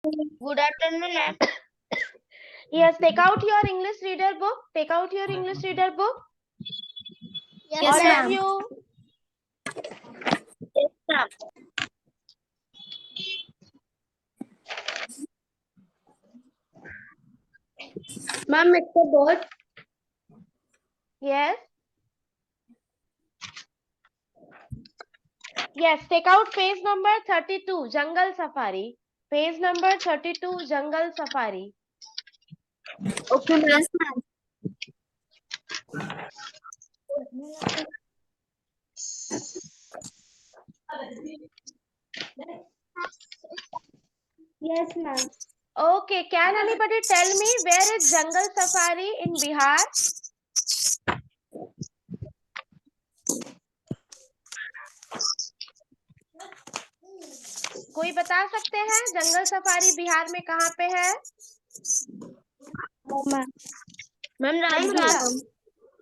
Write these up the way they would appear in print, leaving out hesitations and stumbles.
Good afternoon, ma'am. Yes, take out your English reader book. Take out your English reader book. Yes, All ma'am. of you. Yes, ma'am. Ma'am, it's a board. Yes. Yes, take out page number 32, Jungle Safari. Page number 32, Jungle Safari. Okay, ma'am. Yes, ma'am. Yes, ma'am. Okay, can anybody tell me where is Jungle Safari in Bihar? कोई बता सकते हैं जंगल safari Bihar में कहाँ पे है? Ma'am Rajgir.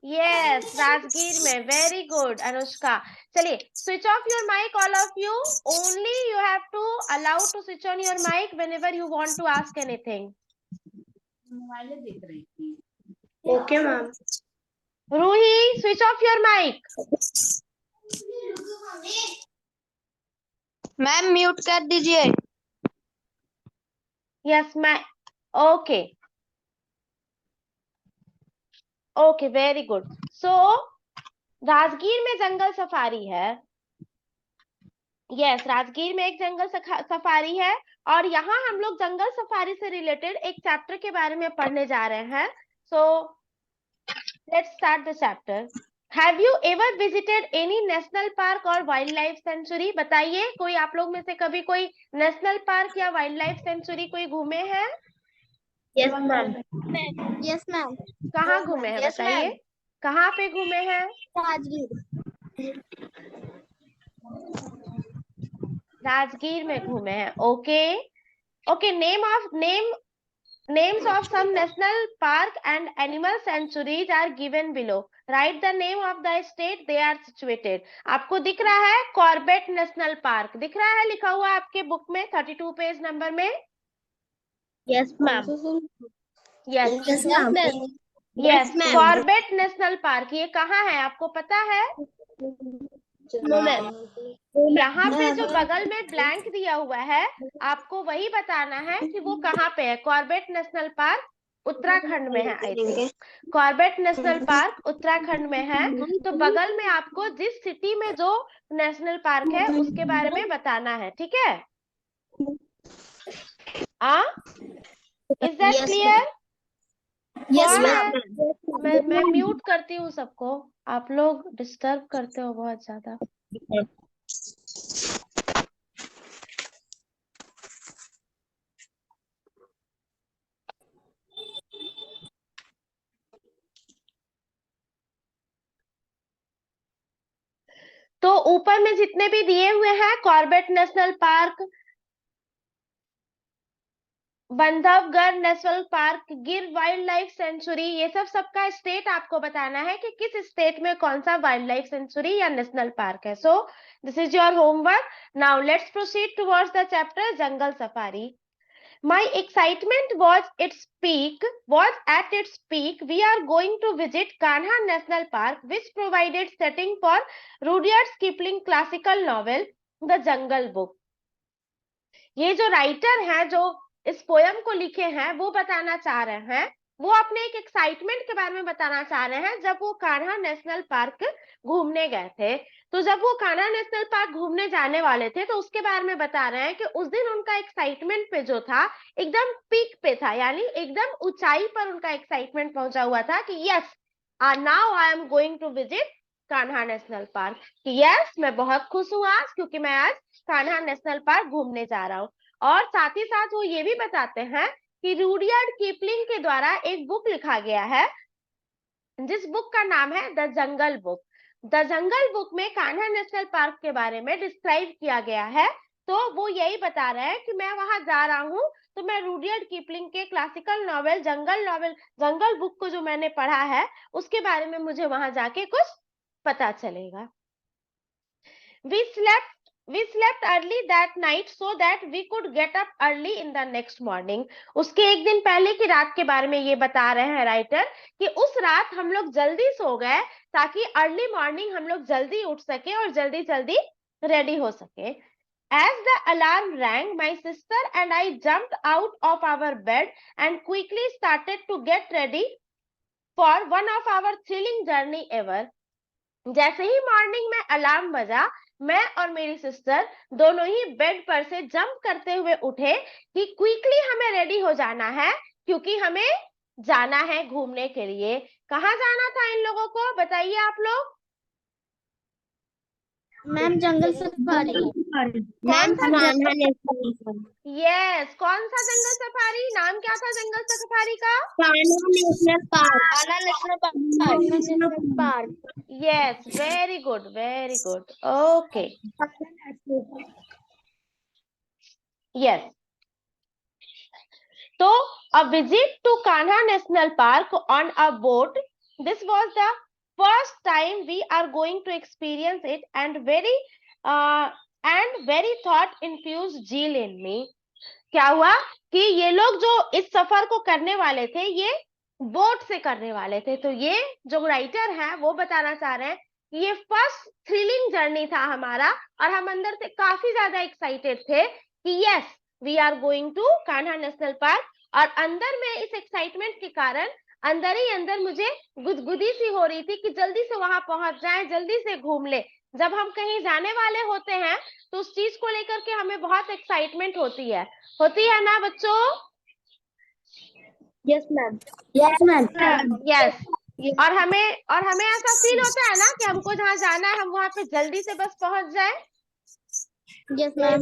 Yes, Rajgir में। Very good Anushka. चलिए, switch off your mic all of you. Only you have to allow to switch on your mic whenever you want to ask anything. Okay ma'am. Ruhi, switch off your mic. Ma'am mute कर दीजिए। Yes ma'am. Okay okay, very good. So Rajgir में जंगल safari है। Yes, Rajgir में एक जंगल safari है और यहाँ हम लोग जंगल सफारी से रिलेटेड एक चैप्टर के बारे में पढ़ने जा रहे हैं। So let's start the chapter. Have you ever visited any national park और वाइल्ड लाइफ सेंचुरी? बताइए, कोई आप लोग में से कभी कोई नेशनल पार्क या वाइल्ड लाइफ सेंचुरी कोई घूमे हैं? Yes ma'am. Yes ma'am. कहाँ घूमे हैं बताइए, कहाँ पे घूमे हैं? राजगीर। राजगीर में घूमे हैं। Okay okay, names of some national park and animal sanctuaries are given below. Write the name of the state they are situated. आपको दिख रहा है कॉर्बेट नेशनल पार्क, दिख रहा है लिखा हुआ आपके बुक में 32 पेज नंबर में? Yes ma'am. Yes ma'am. Yes, Corbett National park ये कहाँ है आपको पता है? यहाँ पे जो बगल में ब्लैंक दिया हुआ है आपको वही बताना है कि वो कहाँ पे है। कॉर्बेट नेशनल पार्क उत्तराखंड में है। I think Corbett National park Uttarakhand में है। तो बगल में आपको जिस सिटी में जो नेशनल पार्क है उसके बारे में बताना है, ठीक है? Is that clear? यस मैं म्यूट करती हूँ सबको, आप लोग डिस्टर्ब करते हो बहुत ज्यादा। तो ऊपर में जितने भी दिए हुए हैं Corbett National park, Bandhavgarh national park, गिर वाइल्ड लाइफ सेंचुरी, ये सब सबका स्टेट आपको बताना है कि किस स्टेट में कौन सा वाइल्ड लाइफ सेंचुरी या नेशनल पार्क है। So this is your homework. Now let's proceed towards the chapter jungle safari. My excitement was at its peak. We are going to visit Kanha National Park, which provided setting for Rudyard Kipling classical novel, The Jungle Book. ये जो writer हैं जो इस poem को लिखे हैं वो बताना चाह रहे हैं, वो अपने एक एक्साइटमेंट के बारे में बताना चाह रहे हैं जब वो कान्हा नेशनल पार्क घूमने गए थे। तो जब वो कान्हा नेशनल पार्क घूमने जाने वाले थे तो उसके बारे में बता रहे हैं कि उस दिन उनका एक्साइटमेंट पे जो था एकदम पीक पे था, यानी एकदम ऊंचाई पर उनका एक्साइटमेंट पहुंचा हुआ था कि yes now I am going to visit Kanha national park. कि यस मैं बहुत खुश हूँ आज क्योंकि मैं आज कान्हा नेशनल पार्क घूमने जा रहा हूँ। और साथ ही साथ वो ये भी बताते हैं कि रूडयार्ड किपलिंग के द्वारा एक बुक लिखा गया है जिस बुक का नाम है the jungle book. The jungle book में कान्हा नेशनल पार्क के बारे में डिस्क्राइब किया गया है। तो वो यही बता रहे हैं कि मैं वहां जा रहा हूँ तो मैं रूडयार्ड किपलिंग के क्लासिकल नॉवेल जंगल बुक को जो मैंने पढ़ा है उसके बारे में मुझे वहां जाके कुछ पता चलेगा। We slept we slept early that night so that we could get up early in the next morning. उसके एक दिन पहले की रात के बारे में ये बता रहे हैं राइटर कि उस रात हम लोग जल्दी सो गए ताकि अर्ली मॉर्निंग हम लोग जल्दी उठ सके और जल्दी जल्दी रेडी हो सके. As the alarm rang, my sister and I jumped out of our bed and quickly started to get ready for one of our thrilling journey ever. जैसे ही मॉर्निंग में अलार्म बजा, मैं और मेरी सिस्टर दोनों ही बेड पर से जंप करते हुए उठे कि क्विकली हमें रेडी हो जाना है क्योंकि हमें जाना है घूमने के लिए. कहाँ जाना था इन लोगों को, बताइए आप लोग. मैम जंगल सफारी. कौन सा? यस, कौन सा जंगल सफारी? नाम क्या था जंगल सफारी का? National park. Yes, very good, very good. Okay, yes. So a visit to Kanha National Park on a boat. This was the first time we are going to experience it, and very thought infused zeal in me. क्या हुआ कि ये लोग जो इस सफर को करने वाले थे ये बोट से करने वाले थे. तो ये जो राइटर है वो बताना चाह रहे हैं कि ये फर्स्ट थ्रिलिंग जर्नी था हमारा और हम अंदर से काफी ज्यादा एक्साइटेड थे कि yes we are going to Kanha national park. और अंदर में इस एक्साइटमेंट के कारण अंदर ही अंदर मुझे गुदगुदी सी हो रही थी कि जल्दी से वहां पहुंच जाए, जल्दी से घूम ले. जब हम कहीं जाने वाले होते हैं तो उस चीज को लेकर के हमें बहुत एक्साइटमेंट होती है ना बच्चों? Yes ma'am. Yes ma'am. Yes. और हमें ऐसा फील होता है ना कि हमको जहाँ जाना है हम वहां पे जल्दी से बस पहुंच जाए. Yes ma'am.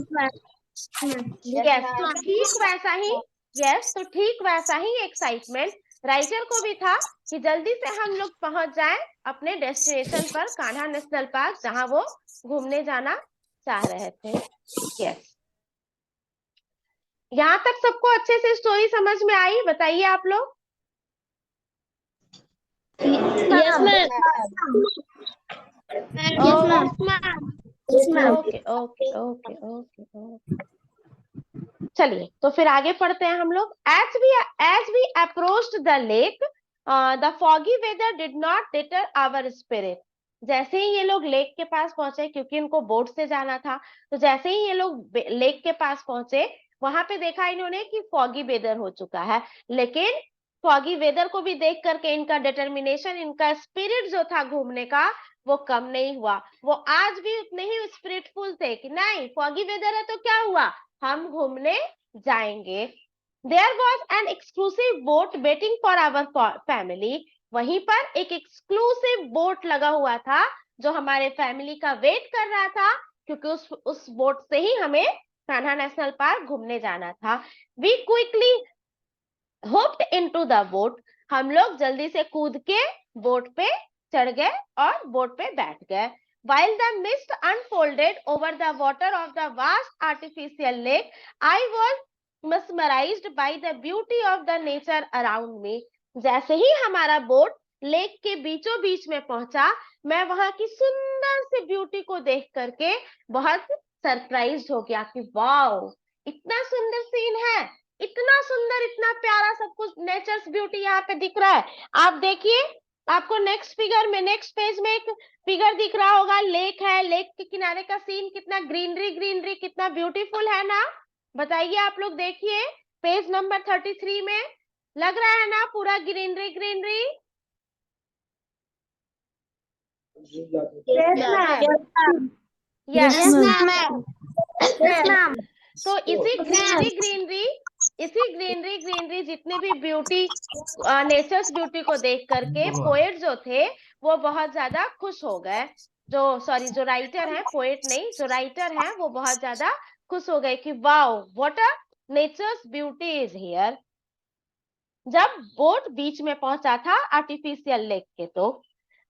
यस, तो ठीक वैसा ही तो ठीक वैसा ही एक्साइटमेंट राइटर को भी था कि जल्दी से हम लोग पहुंच जाएं अपने डेस्टिनेशन पर कान्हा नेशनल पार्क जहां वो घूमने जाना चाह रहे थे. यस, यहाँ तक सबको अच्छे से स्टोरी समझ में आई? बताइए आप लोग. Yes ma'am. Okay okay okay okay okay. चलिए तो फिर आगे पढ़ते हैं हम लोग. as we approached the lake, the foggy weather did not deter our spirit. जैसे ही ये लोग लेक के पास पहुंचे, क्योंकि इनको बोट से जाना था, तो जैसे ही ये लोग लेक के पास पहुंचे वहां पे देखा इन्होंने कि फॉगी वेदर हो चुका है. लेकिन फॉगी वेदर को भी देख करके इनका डिटर्मिनेशन, इनका स्पिरिट जो था घूमने का वो कम नहीं हुआ. वो आज भी उतने ही स्पिरिटफुल थे कि नहीं फॉगी वेदर है तो क्या हुआ, हम घूमने जाएंगे. There was an exclusive boat waiting for our family. वहीं पर एक एक्सक्लूसिव बोट लगा हुआ था जो हमारे फैमिली का वेट कर रहा था क्योंकि उस बोट से ही हमें कान्हा नेशनल पार्क घूमने जाना था. We quickly hopped into the boat. हम लोग जल्दी से कूद के बोट पे चढ़ गए और बोट पे बैठ गए. While the mist unfolded over the water of the vast artificial lake, I was mesmerized by the beauty of the nature around me. जैसे ही हमारा बोट लेक के बीचों बीच में पहुंचा, मैं वहां की सुंदर सी ब्यूटी को देख करके बहुत सरप्राइज्ड हो गया कि वाओ इतना सुंदर सीन है, इतना सुंदर, इतना प्यारा सब कुछ, नेचर्स ब्यूटी यहाँ पे दिख रहा है. आप देखिए, आपको नेक्स्ट पेज में एक फिगर दिख रहा होगा. लेक है, लेक के किनारे का सीन कितना ग्रीनरी कितना ब्यूटीफुल है ना. बताइए आप लोग, देखिए पेज नंबर 33 में लग रहा है ना पूरा ग्रीनरी. Yes ma'am. तो इसी ग्रीनरी जितने भी ब्यूटी, नेचर्स ब्यूटी को देख करके पोएट जो थे वो बहुत ज्यादा खुश हो गए. जो राइटर हैं, पोएट नहीं, जो राइटर हैं वो बहुत ज्यादा खुश हो गए कि wow what a natures beauty is here. जब बोट बीच में पहुंचा था आर्टिफिशियल लेक के, तो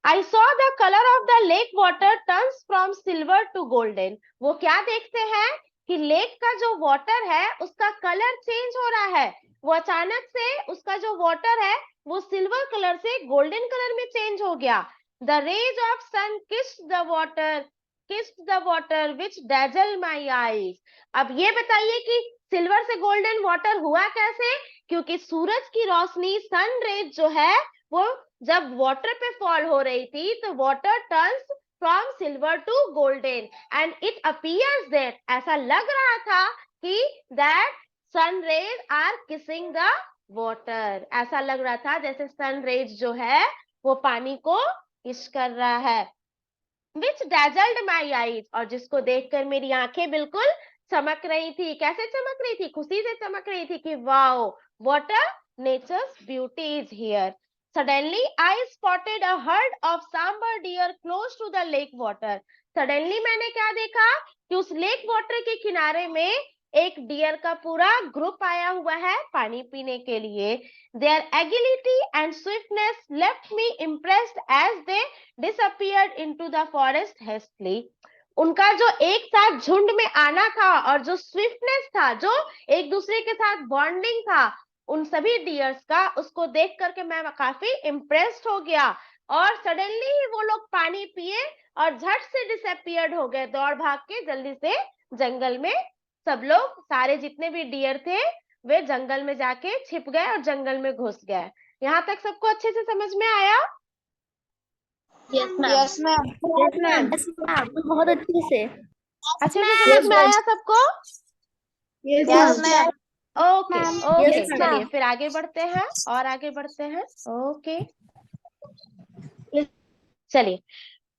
I saw the color of the lake water turns from silver to golden. वो क्या देखते हैं कि लेक का जो वाटर है उसका कलर चेंज हो रहा है. वो अचानक से उसका जो वाटर है वो सिल्वर कलर से गोल्डन कलर में चेंज हो गया. The rays of sun kissed the water kissed the water which dazzled my eyes. अब ये बताइए कि सिल्वर से गोल्डन वाटर हुआ कैसे? क्योंकि सूरज की रोशनी, सन रेज जो है वो जब वाटर पे फॉल हो रही थी तो water turns from silver to golden and it appears that, ऐसा लग रहा था कि that sun rays are kissing the water, ऐसा लग रहा था जैसे सन रेज जो है वो पानी को किस कर रहा है। विच dazzled my eyes, और जिसको देखकर मेरी आंखें बिल्कुल चमक रही थी। कैसे चमक रही थी? खुशी से चमक रही थी कि wow what a nature's beauty is here. Suddenly I spotted a herd of sambar deer close to the lake water. Suddenly मैंने क्या देखा कि उस लेक वाटर के किनारे में एक डियर का पूरा ग्रुप आया हुआ है पानी पीने के लिए। Their agility and swiftness left me impressed as they disappeared into the forest hastily. उनका जो एक साथ झुंड में आना था और जो स्विफ्टनेस था, जो एक दूसरे के साथ बॉन्डिंग था उन सभी डियर्स का, उसको देख करके मैं काफी इम्प्रेस्ड हो गया। और सडनली ही वो लोग पानी पिए और झट से डिसअपियर्ड हो गए, दौड़ भाग के जल्दी से जंगल में सब लोग, सारे जितने भी डियर थे वे जंगल में जाके छिप गए और जंगल में घुस गए। यहाँ तक सबको अच्छे से समझ में आया? Yes ma'am. Yes ma'am. Yes ma'am. Yes ma'am, बहुत अच्छे से। अच्छे से समझ में आया सबको? Yes ma'am. Okay okay, Yes, ma'am. चलिए फिर आगे बढ़ते हैं और आगे बढ़ते हैं। ओके चलिए,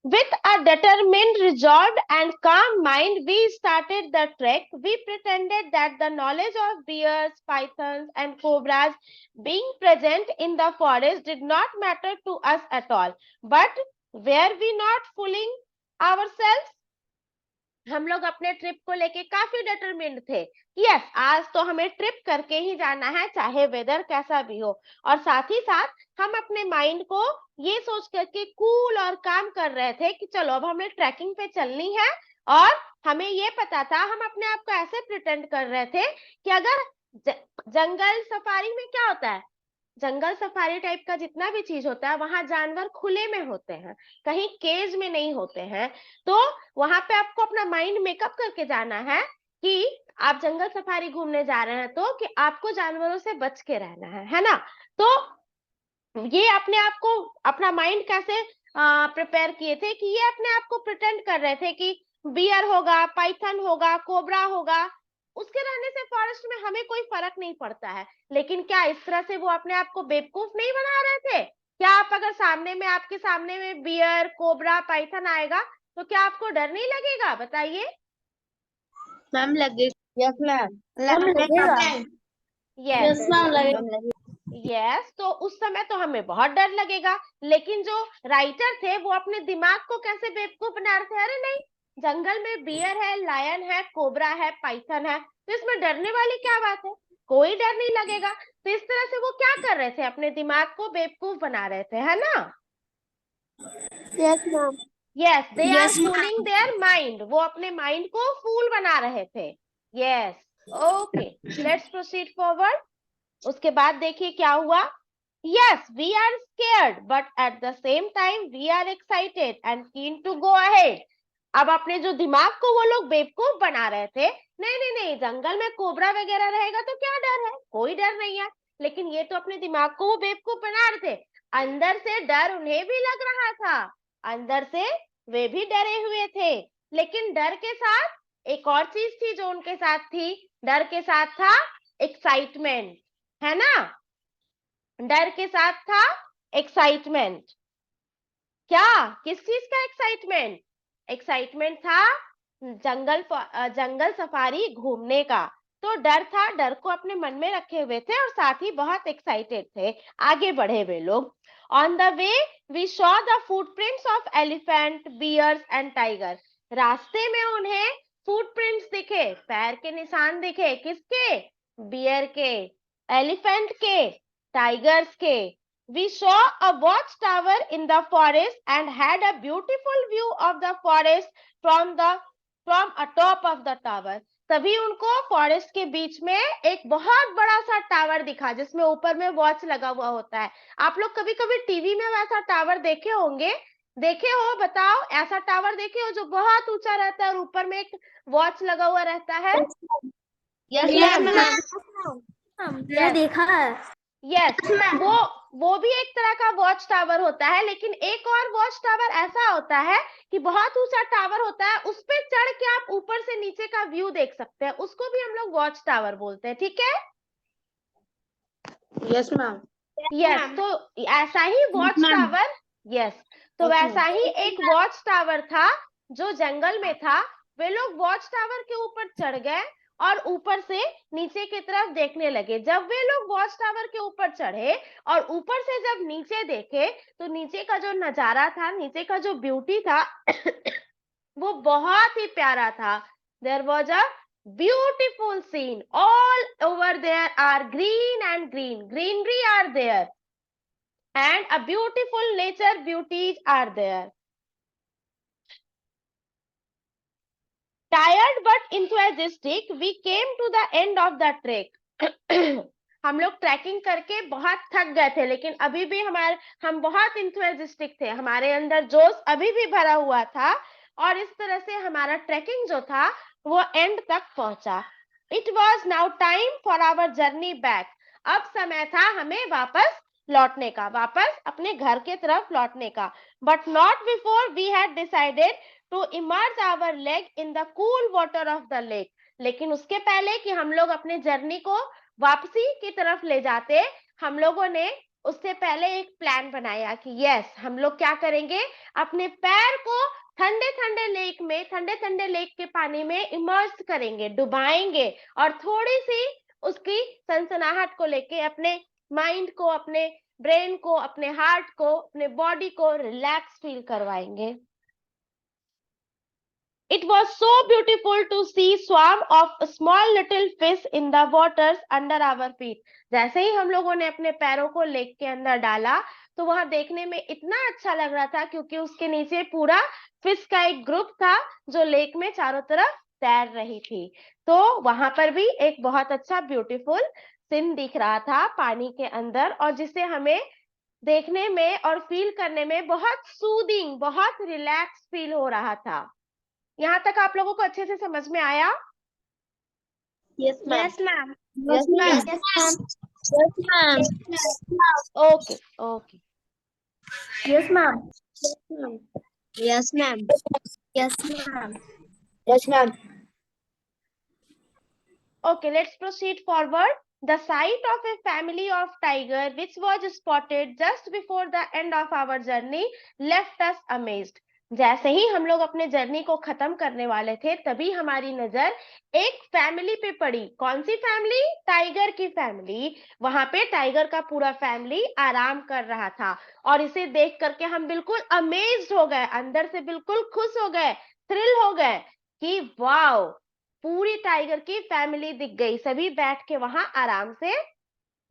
with a determined, resolved and calm mind we started the trek. We pretended that the knowledge of bears, pythons and cobras being present in the forest did not matter to us at all. But were we not fooling ourselves? हम लोग अपने trip को लेके काफी determined थे। Yes, आज तो हमें ट्रिप करके ही जाना है, चाहे वेदर कैसा भी हो। और साथ ही साथ हम अपने माइंड को ये सोच करके कूल और काम कर रहे थे कि चलो अब हमें ट्रैकिंग पे चलनी है। और हमें ये पता था, हम अपने आप को ऐसे प्रिटेंड कर रहे थे कि अगर जंगल सफारी में क्या होता है, जंगल सफारी टाइप का जितना भी चीज होता है वहां जानवर खुले में होते हैं, कहीं केज में नहीं होते हैं। तो वहां पे आपको अपना माइंड मेकअप करके जाना है कि आप जंगल सफारी घूमने जा रहे हैं तो कि आपको जानवरों से बच के रहना है ना। तो ये अपने आप को, अपना माइंड कैसे प्रिपेयर किए थे कि ये अपने आप को प्रिटेंड कर रहे थे कि बियर होगा, पाइथन होगा, कोबरा होगा, उसके रहने से फॉरेस्ट में हमें कोई फर्क नहीं पड़ता है। लेकिन क्या इस तरह से वो अपने आप को बेवकूफ नहीं बना रहे थे? क्या आप अगर सामने में, आपके सामने में बियर, कोबरा, पाइथन आएगा तो क्या आपको डर नहीं लगेगा? बताइए। मैम लगेगा। Yes ma'am. लगेगा। यस मैम लगेगा। यस, तो उस समय तो हमें बहुत डर लगेगा। लेकिन जो राइटर थे वो अपने दिमाग को कैसे बेवकूफ बना रहे थे, अरे नहीं, जंगल में बियर है, लायन है, कोबरा है, पाइथन है, तो इसमें डरने वाली क्या बात है, कोई डर नहीं लगेगा। तो इस तरह से वो क्या कर रहे थे, अपने दिमाग को बेवकूफ बना रहे थे, है ना। Yes ma'am. Yes, they are fooling their mind, वो अपने माइंड को फूल बना रहे थे। Yes, okay, let's proceed forward. उसके बाद देखिए क्या हुआ। Yes, we are scared, but at the same time we are excited and keen to go ahead. अब अपने जो दिमाग को वो लोग बेवकूफ बना रहे थे, नहीं नहीं नहीं, जंगल में कोबरा वगैरह रहेगा तो क्या डर है, कोई डर नहीं है। लेकिन ये तो अपने दिमाग को वो बेवकूफ बना रहे थे, अंदर से डर उन्हें भी लग रहा था, अंदर से वे भी डरे हुए थे। लेकिन डर के साथ एक और चीज थी जो उनके साथ थी, डर के साथ था एक्साइटमेंट, है ना। डर के साथ था एक्साइटमेंट। क्या, किस चीज का एक्साइटमेंट? एक्साइटमेंट था जंगल सफारी घूमने का। तो डर था, डर को अपने मन में रखे हुए थे और साथ ही बहुत एक्साइटेड थे, आगे बढ़े हुए लोग। On the way we saw the footprints of elephant, bears and tiger. रास्ते में उन्हें फुटप्रिंट्स दिखे, पैर के निशान दिखे, किसके? बियर के, एलिफेंट के, टाइगर्स के। We saw a watchtower in the forest and had a beautiful view of the forest from atop of the tower. तभी उनको फॉरेस्ट के बीच में एक बहुत बड़ा सा टावर दिखा जिसमें ऊपर में वॉच लगा हुआ होता है। आप लोग कभी कभी टीवी में वैसा टावर देखे होंगे देखे हो? बताओ, ऐसा टावर देखे हो जो बहुत ऊंचा रहता है और ऊपर में एक वॉच लगा हुआ रहता है? Yes Yes, ma'am. ma'am. Yes. देखा है। यस, वो भी एक तरह का वॉच टावर होता है, लेकिन एक और वॉच टावर ऐसा होता है कि बहुत ऊंचा टावर होता है, उस पे चढ़ के आप ऊपर से नीचे का व्यू देख सकते हैं, उसको भी हम लोग वॉच टावर बोलते हैं। ठीक है? Yes, ma'am. यस, तो ऐसा ही वॉच ma'am. टावर, यस, तो Yes, वैसा ma'am. ही एक वॉच टावर था जो जंगल में था। वे लोग वॉच टावर के ऊपर चढ़ गए और ऊपर से नीचे की तरफ देखने लगे। जब वे लोग वॉच टावर के ऊपर चढ़े और ऊपर से जब नीचे देखे, तो नीचे का जो नजारा था, नीचे का जो ब्यूटी था वो बहुत ही प्यारा था। There was a beautiful scene. All over there are green and greenery are there, and a beautiful nature beauties are there. Tired but enthusiastic, we came to the end of the trek. हम लोग trekking करके बहुत थक गए थे, लेकिन अभी भी हम बहुत इंथुजियास्टिक थे, हमारे अंदर जोश अभी भी भरा हुआ था, और इस तरह से हमारा ट्रैकिंग जो था वो एंड तक पहुंचा। It was now time for our journey back. अब समय था हमें वापस लौटने का, वापस अपने घर के तरफ लौटने का। But not before we had decided to emerge our leg in the cool water of the lake. लेकिन उसके पहले कि हम लोग अपने जर्नी को वापसी की तरफ ले जाते, हम लोगों ने उससे पहले एक प्लान बनाया कि यस, हम लोग क्या करेंगे, अपने पैर को ठंडे ठंडे लेक में, ठंडे ठंडे लेक के पानी में इमर्ज करेंगे, डुबाएंगे, और थोड़ी सी उसकी सनसनाहट को लेके अपने माइंड को, अपने ब्रेन को, अपने हार्ट को, अपने बॉडी को रिलैक्स फील करवाएंगे। It was so beautiful to see swarm of small little fish in the waters under our feet. जैसे ही हम लोगों ने अपने पैरों को लेक के अंदर डाला, तो वहां देखने में इतना अच्छा लग रहा था, क्योंकि उसके नीचे पूरा फिश का एक ग्रुप था जो लेक में चारों तरफ तैर रही थी। तो वहां पर भी एक बहुत अच्छा ब्यूटीफुल सीन दिख रहा था पानी के अंदर, और जिसे हमें देखने में और फील करने में बहुत सूदिंग, बहुत रिलैक्स फील हो रहा था। यहाँ तक आप लोगों को अच्छे से समझ में आया? Yes ma'am. Yes, ma'am. Yes ma'am. Yes, ma'am. Okay okay. Yes ma'am. Yes, ma'am. Yes ma'am. Yes ma'am. Okay, let's proceed forward. The sight of a family of tiger which was spotted just before the end of our journey left us amazed. जैसे ही हम लोग अपने journey को खत्म करने वाले थे, तभी हमारी नजर एक फैमिली पे पड़ी। कौन सी फैमिली? टाइगर की फैमिली। वहां पे टाइगर का पूरा फैमिली आराम कर रहा था, और इसे देख करके हम बिल्कुल अमेज्ड हो गए, अंदर से बिल्कुल खुश हो गए, थ्रिल हो गए कि वाओ, पूरी टाइगर की फैमिली दिख गई। सभी बैठ के वहां आराम से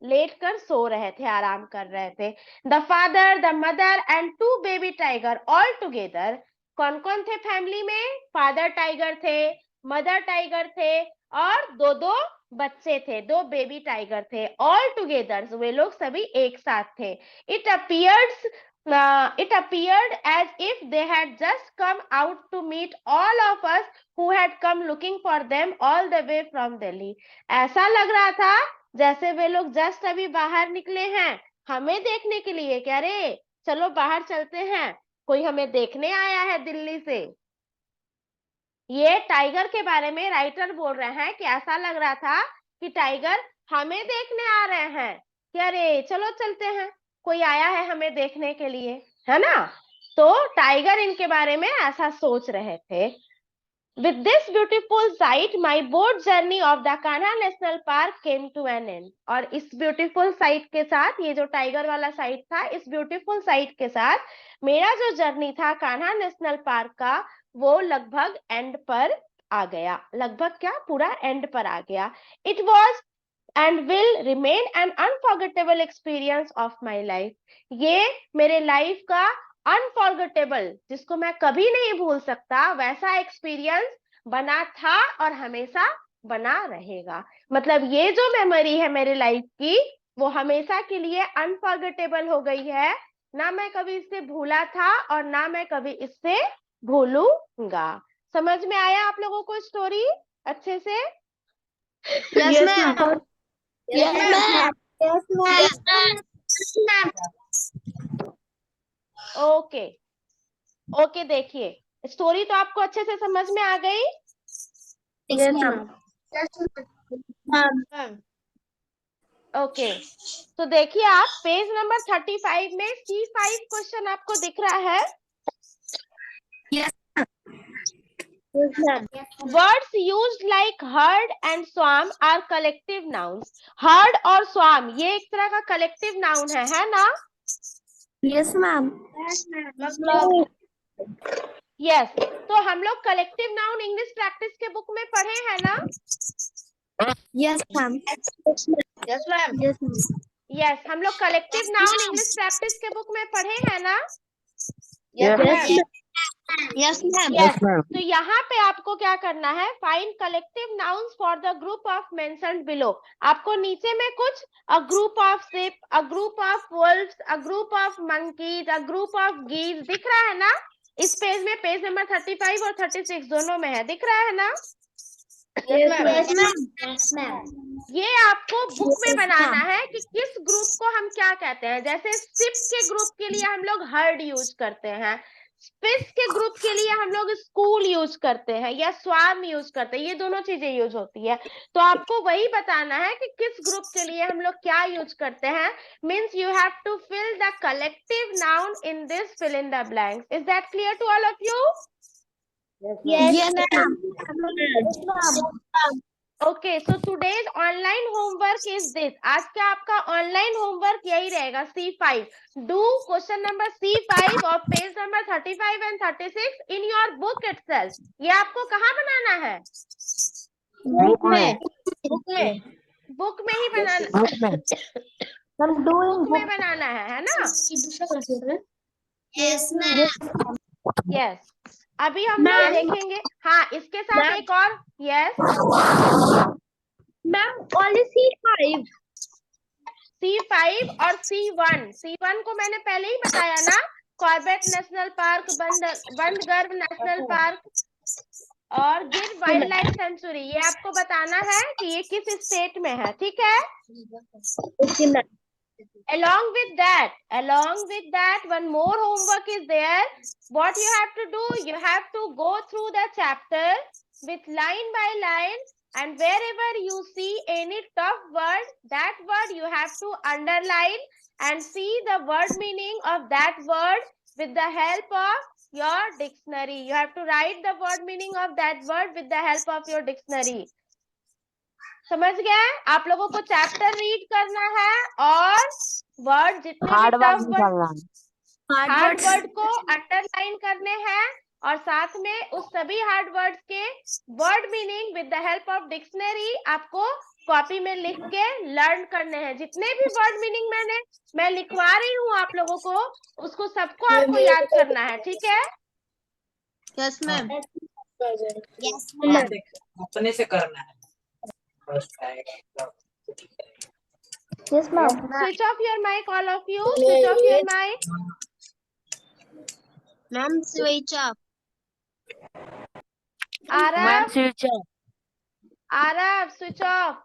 लेट कर सो रहे थे, आराम कर रहे थे। The father, the mother and 2 baby tiger all together. कौन कौन थे फैमिली में? फादर टाइगर थे, मदर टाइगर थे, और दो बच्चे थे, 2 बेबी टाइगर थे। ऑल टुगेदर, वे लोग सभी एक साथ थे। It appeared as if they had just come out to meet all of us who had come looking for them all the way from Delhi. ऐसा लग रहा था जैसे वे लोग जस्ट अभी बाहर निकले हैं हमें देखने के लिए। क्या रे, चलो बाहर चलते हैं, कोई हमें देखने आया है दिल्ली से। ये टाइगर के बारे में राइटर बोल रहे हैं कि ऐसा लग रहा था कि टाइगर हमें देखने आ रहे हैं, कि अरे चलो चलते हैं, कोई आया है हमें देखने के लिए, है ना। तो टाइगर इनके बारे में ऐसा सोच रहे थे। With this beautiful sight, my boat journey of the Kanha national park came to an end. और इस ब्यूटीफुल साइट के साथ, ये जो टाइगर वाला साइट था, इस ब्यूटीफुल साइट के साथ मेरा जो जर्नी था कान्हा नेशनल पार्क का, वो लगभग एंड पर आ गया। लगभग क्या, पूरा एंड पर आ गया। It was and will remain an unforgettable experience of my life. ये मेरे लाइफ का अनफॉरगेटेबल, जिसको मैं कभी नहीं भूल सकता, वैसा एक्सपीरियंस बना था और हमेशा बना रहेगा। मतलब ये जो मेमोरी है मेरे लाइफ की, वो हमेशा के लिए अनफॉरगेटेबल हो गई है, ना मैं कभी इससे भूला था और ना मैं कभी इससे भूलूंगा। समझ में आया आप लोगों को स्टोरी अच्छे से? Yes, ma'am. Yes, ma'am. Yes, ma'am. Yes, ma'am. Yes, ma'am. Okay okay, देखिए स्टोरी तो आपको अच्छे से समझ में आ गई? Yes, ma'am. Ma'am. ओके, तो देखिए आप पेज नंबर 35 में C5 क्वेश्चन आपको दिख रहा है। Yes, ma'am. Words used like herd and swarm are collective nouns. Herd और स्वाम ये एक तरह का कलेक्टिव नाउन है ना? Yes, ma'am. यस, तो हम लोग कलेक्टिव नाउन इंग्लिश प्रैक्टिस के बुक में पढ़े हैं ना? Yes, ma'am. Yes, ma'am. Yes, ma'am. Yes, हम लोग कलेक्टिव नाउन इंग्लिश प्रैक्टिस के बुक में पढ़े हैं ना? Yes, ma'am. Yes, ma'am. Yes, तो यहाँ पे आपको क्या करना है? Find collective nouns for the group of mentioned below. आपको नीचे में कुछ a group of ship, a group of wolves, a group of monkeys, a group of geese दिख रहा है ना? इस पेज में पेज नंबर 35 और 36 दोनों में है, दिख रहा है ना? Yes, ma'am. Yes, ma'am. Yes, ma'am. ये आपको बुक में बनाना है कि किस ग्रुप को हम क्या कहते हैं। जैसे शिप के ग्रुप के लिए हम लोग हर्ड यूज करते हैं, स्पिस के ग्रुप के लिए हम लोग स्कूल यूज करते हैं या स्वाम यूज करते हैं, ये दोनों चीजें यूज होती है। तो आपको वही बताना है कि किस ग्रुप के लिए हम लोग क्या यूज करते हैं। Means you have to fill the collective noun in this fill in the blanks. Is that clear to all of you? Yes, ma'am. Okay, so today's online homework is this. आज का आपका online homework यही रहेगा, C5। Do question number C5 और page number 35 and 36 in your book itself. ये आपको कहाँ बनाना है? Book में. बुक में ही बनाना, I'm doing बुक में बनाना है ना? Yes, ma'am. यस, अभी हम लोग देखेंगे। हाँ, इसके साथ एक और, yes Ma'am, only C5. C5 और C1 को मैंने पहले ही बताया ना, Corbett National Park, Bandhavgarh National park और गिर वाइल्ड लाइफ सेंचुरी। ये आपको बताना है कि ये किस स्टेट में है, ठीक है? Okay, ma'am. Along with that, one more homework is there. What you have to do, you have to go through the chapter with line by line, and wherever you see any tough word, that word you have to underline and see the word meaning of that word with the help of your dictionary. You have to write the word meaning of that word with the help of your dictionary. समझ गए? आप लोगों को chapter read करना है और word जितने भी टफ वर्ड, हार्ड वर्ड को अंडरलाइन करने हैं और साथ में उस सभी हार्ड वर्ड्स के word meaning with the help of dictionary आपको कॉपी में लिख के लर्न करने हैं। जितने भी वर्ड मीनिंग मैं लिखवा रही हूँ आप लोगों को, उसको सबको आपको याद करना है, ठीक है? Yes, ma'am. Yes, ma'am. अपने से करना है। Yes, ma'am. Switch off your mic, all of you. Switch off your mic. Ma'am, switch off. Arav, switch off.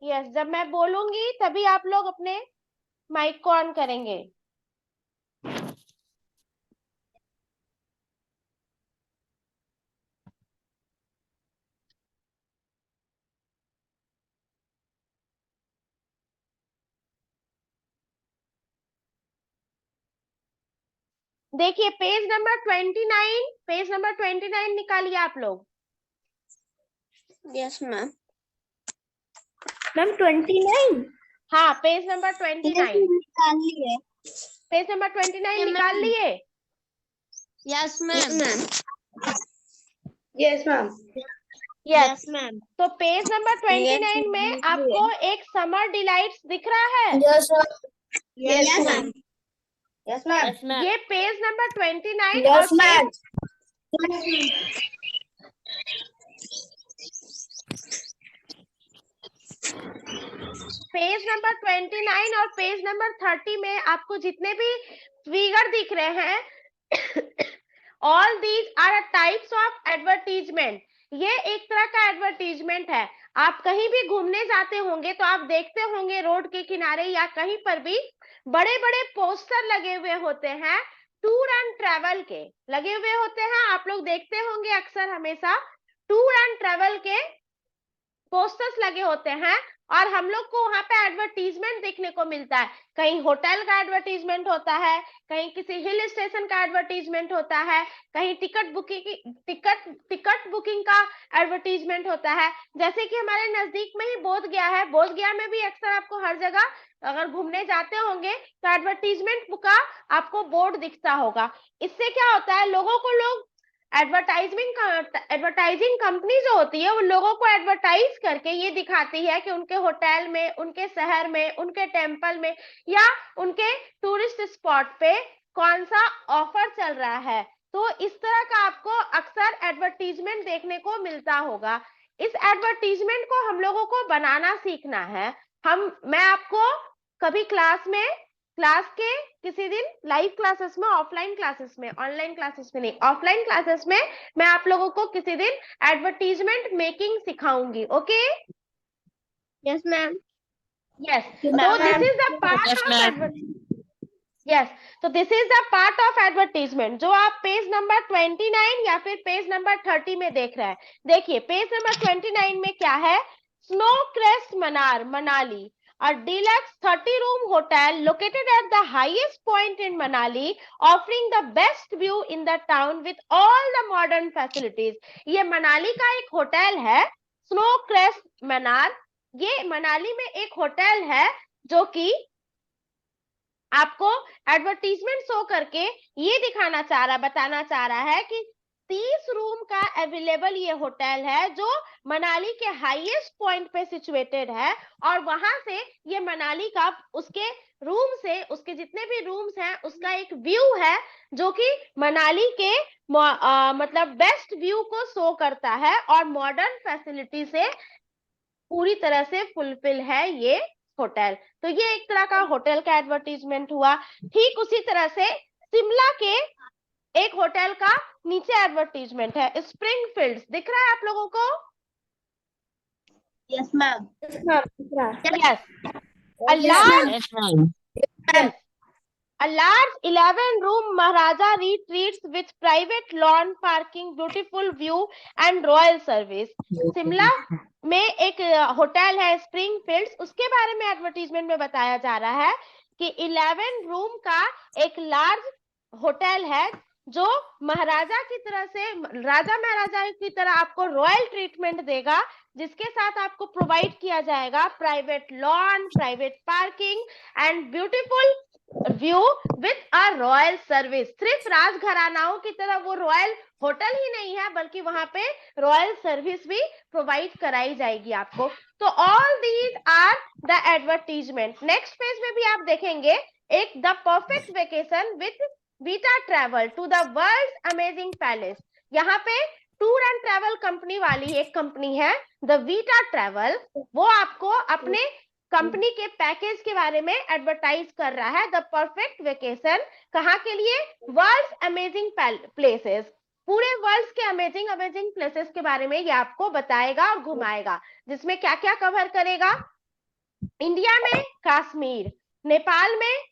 Yes, जब मैं बोलूंगी तभी आप लोग अपने माइक को ऑन करेंगे। देखिए पेज नंबर 29 निकालिए आप लोग। Yes, ma'am. Ma'am, 29. हाँ, पेज नंबर 29। निकाल लिए. पेज नंबर 29 निकाल लिए? Yes, ma'am. Yes, ma'am. Yes, ma'am. तो पेज नंबर 29 में आपको एक समर डिलाइट्स दिख रहा है? Yes, ma'am. Yes, ma'am. Yes, ma'am. ये पेज नंबर 29 Yes, और ma'am. पेज नंबर 29 और पेज नंबर 30 में आपको जितने भी फिगर दिख रहे हैं all these are types of advertisement. ये एक तरह का एडवर्टीजमेंट है। आप कहीं भी घूमने जाते होंगे तो आप देखते होंगे रोड के किनारे या कहीं पर भी बड़े बड़े पोस्टर लगे हुए होते हैं, टूर एंड ट्रेवल के लगे हुए होते हैं। आप लोग देखते होंगे अक्सर हमेशा टूर एंड ट्रेवल के पोस्टर्स लगे होते हैं और हम लोग को वहां पे एडवर्टीजमेंट देखने को मिलता है। कहीं होटल का एडवर्टीजमेंट होता है, कहीं किसी हिल स्टेशन का एडवर्टीजमेंट होता है, कहीं टिकट बुकिंग का एडवर्टीजमेंट होता है। जैसे कि हमारे नजदीक में ही बोध गया है, बोध गया में भी अक्सर आपको हर जगह अगर घूमने जाते होंगे तो एडवर्टीजमेंट का आपको बोर्ड दिखता होगा। इससे क्या होता है, लोगों को लोग एडवर्टाइजिंग कंपनी जो होती है वो लोगों को एडवर्टाइज करके ये दिखाती है कि उनके होटल में, उनके शहर में, उनके टेम्पल में या उनके टूरिस्ट स्पॉट पे कौन सा ऑफर चल रहा है। तो इस तरह का आपको अक्सर एडवर्टीजमेंट देखने को मिलता होगा। इस एडवर्टीजमेंट को हम लोगों को बनाना सीखना है। मैं आपको कभी क्लास के किसी दिन लाइव क्लासेस में, ऑफलाइन क्लासेस में, ऑनलाइन क्लासेस में नहीं, ऑफलाइन क्लासेस में मैं आप लोगों को किसी दिन एडवर्टीजमेंट मेकिंग सिखाऊंगी। ओके? Yes ma'am. यस, तो this is the part of advertisement. Yes, तो this is the part of advertisement जो आप पेज नंबर 29 या फिर पेज नंबर 30 में देख रहे हैं। देखिए पेज नंबर 29 में क्या है, स्नो क्रेस्ट मनार Manali, a deluxe 30-room hotel located at the highest point in Manali, offering the best view in the town with all the modern facilities। ये मनाली का एक होटल है, स्नो क्रेस्ट मनार। ये मनाली में एक होटल है जो कि आपको एडवर्टीजमेंट शो करके ये बताना चाह रहा है कि 30 रूम का अवेलेबल ये होटल है जो मनाली के हाईएस्ट पॉइंट पे सिचुएटेड है और वहां से ये मनाली का उसके रूम से, उसके जितने भी रूम्स हैं उसका एक व्यू है जो कि मनाली के मतलब बेस्ट व्यू को शो करता है और मॉडर्न फैसिलिटी से पूरी तरह से फुलफिल है ये होटल। तो ये एक तरह का होटल का एडवर्टीजमेंट हुआ। ठीक उसी तरह से शिमला के एक होटल का नीचे एडवर्टीजमेंट है, स्प्रिंग फील्ड्स, दिख रहा है आप लोगों को? Yes ma'am. Yes, a large 11-room Maharaja retreats with private lawn parking, beautiful view and royal service। Shimla में एक होटल है स्प्रिंग फील्ड्स, उसके बारे में एडवर्टीजमेंट में बताया जा रहा है कि 11 रूम का एक लार्ज होटल है जो महाराजा की तरह से, राजा महाराजा की तरह आपको रॉयल ट्रीटमेंट देगा, जिसके साथ आपको प्रोवाइड किया जाएगा private lawn, private parking and beautiful view with a royal service. सिर्फ राजघरानाओं की तरह वो रॉयल होटल ही नहीं है बल्कि वहां पे रॉयल सर्विस भी प्रोवाइड कराई जाएगी आपको। तो all these are the advertisement. Next page में भी आप देखेंगे एक the perfect vacation with Vita travel to the world amazing palace. यहाँ पे टूर एंड ट्रेवल कंपनी वाली एक कंपनी है द वीटा ट्रेवल, वो आपको अपने कंपनी के पैकेज के बारे में एडवर्टाइज कर रहा है। द परफेक्ट वेकेशन कहाँ के लिए? वर्ल्ड अमेजिंग प्लेसेस, पूरे वर्ल्ड के अमेजिंग प्लेसेस के बारे में ये आपको बताएगा और घुमाएगा, जिसमें क्या क्या कवर करेगा? इंडिया में कश्मीर, नेपाल में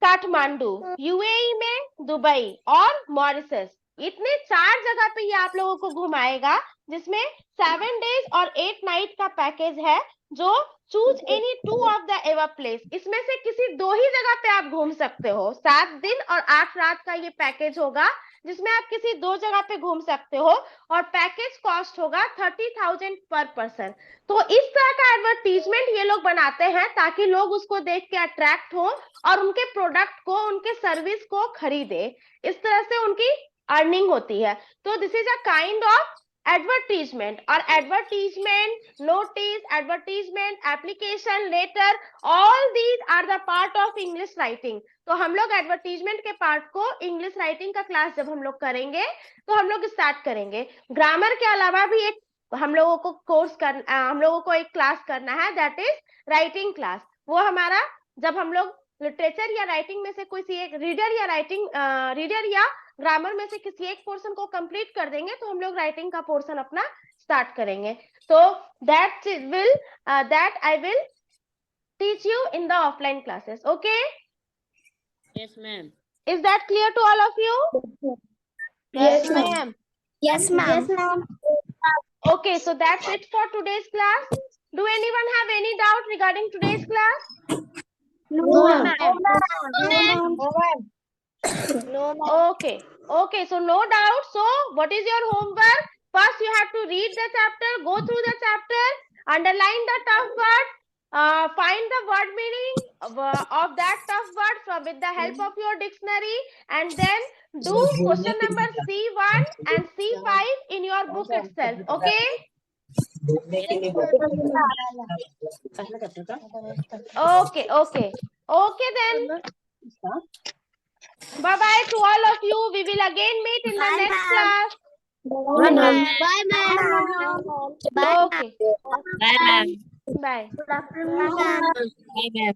काठमांडू, यूएई में दुबई और मॉरिशस, इतने 4 जगह पे ये आप लोगों को घुमाएगा, जिसमें 7 डेज और 8 नाइट का पैकेज है जो choose any 2 of the ever place, इसमें से किसी 2 ही जगह पे आप घूम सकते हो। 7 दिन और 8 रात का ये पैकेज होगा जिसमें आप किसी 2 जगह पे घूम सकते हो और पैकेज कॉस्ट होगा 30,000 पर पर्सन। तो इस तरह का एडवर्टीजमेंट ये लोग बनाते हैं ताकि लोग उसको देख के अट्रैक्ट हो और उनके प्रोडक्ट को, उनके सर्विस को खरीदे। इस तरह से उनकी अर्निंग होती है। तो this is a kind of advertisement. और advertisement, notice, advertisement, application, letter, all these are the part of English writing. तो हम लोग एडवर्टीजमेंट के पार्ट को इंग्लिश राइटिंग का क्लास जब हम लोग करेंगे तो हम लोग स्टार्ट करेंगे। ग्रामर के अलावा भी एक हम लोगों को एक क्लास करना है, दैट इज राइटिंग क्लास, वो हमारा जब हम लोग लिटरेचर या राइटिंग में से कोई एक रीडर या ग्रामर में से किसी एक पोर्शन को कंप्लीट कर देंगे तो हम लोग राइटिंग का पोर्शन अपना स्टार्ट करेंगे. तो that I will teach you in the offline classes. Okay? Yes, ma'am. Is that clear to all of you? Yes, ma'am. Yes, ma'am. Okay, so that's it for today's class. Do anyone have any doubt regarding today's class? No, ma'am. Okay. Okay, so no doubt. So what is your homework? First you have to read the chapter, go through the chapter, underline the tough word, find the word meaning of that tough word with the help of your dictionary, and then do question number C1 and C5 in your book itself. Okay? घूमने के लिए Okay, okay. Okay then. Bye bye to all of you. We will again meet in the next class. Bye, ma'am. Bye, ma'am. Okay. Bye, ma'am. Bye. Bye, ma'am. Bye, ma'am.